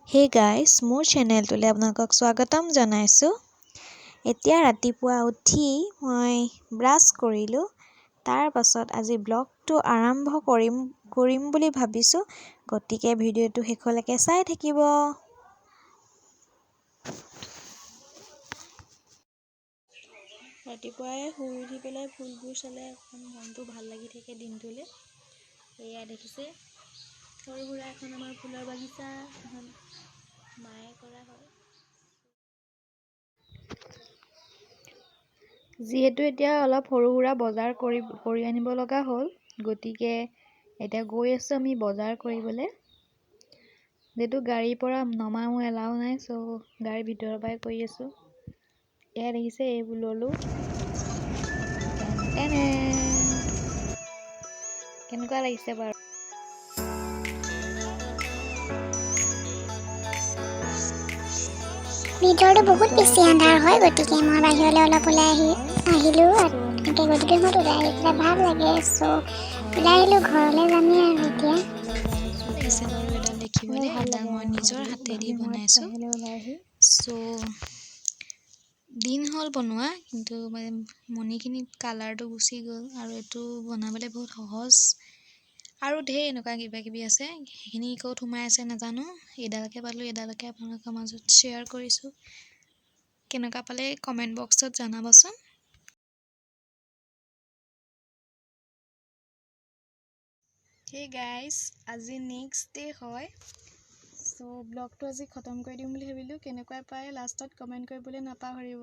Hey guys, মোৰ চেনেলটোলৈ আপোনালোকক স্বাগতম জনাইছোঁ। এতিয়া ৰাতিপুৱা উঠি মই ব্ৰাছ কৰিলোঁ। তাৰ পাছত আজি ব্লগটো আৰম্ভ কৰিম বুলি ভাবিছোঁ। গতিকে ভিডিঅ'টো শেষলৈকে চাই থাকিব। ৰাতিপুৱাই শুই উঠি পেলাই ফুলবোৰ চালে অকণ মনটো ভাল লাগি থাকে দিনটোলৈ। এয়া দেখিছে, সৰু সুৰা এখন আমাৰ ফুলৰ বাগিচা এখন মায়ে কৰা হয়। যিহেতু এতিয়া অলপ সৰু সুৰা বজাৰ কৰি আনিব লগা হ'ল, গতিকে এতিয়া গৈ আছোঁ আমি বজাৰ কৰিবলৈ। যিহেতু গাড়ীৰ পৰা নমাও এলাও নাই, গাড়ীৰ ভিতৰৰ পৰাই কৰি আছোঁ। এয়া দেখিছে, এইবোৰ ল'লোঁ। কেনেকুৱা লাগিছে বাৰু? ভিতৰটো বহুত বেছি আন্ধাৰ হয়, গতিকে মই বাহিৰলৈ অলপ ওলাই আহিলোঁ। গতিকে মই ওলাই আহি পেলাই ভাল লাগে, ওলাই আহিলোঁ। ঘৰলৈ যামেই আৰু এতিয়া। লাগিছে বাৰু এডাল দেখিবলৈ, এডাল মই নিজৰ হাতেদি বনাইছোঁ। দিন হ'ল বনোৱা, কিন্তু মণিখিনি কালাৰটো গুচি গ'ল আৰু এইটো বনাবলৈ বহুত সহজ। আৰু ঢেৰ এনেকুৱা কিবা কিবি আছে, সেইখিনি ক'ত সোমাই আছে নাজানো। এডালকে পালোঁ, এডালকে আপোনালোকৰ মাজত শ্বেয়াৰ কৰিছোঁ। কেনেকুৱা পালে কমেণ্ট বক্সত জনাবচোন। হে গাইজ, আজি নেক্সট ডে হয়। ব্লগটো আজি খতম কৰি দিম বুলি ভাবিলোঁ। কেনেকুৱা পায় লাষ্টত কমেণ্ট কৰিবলৈ নাপাহৰিব।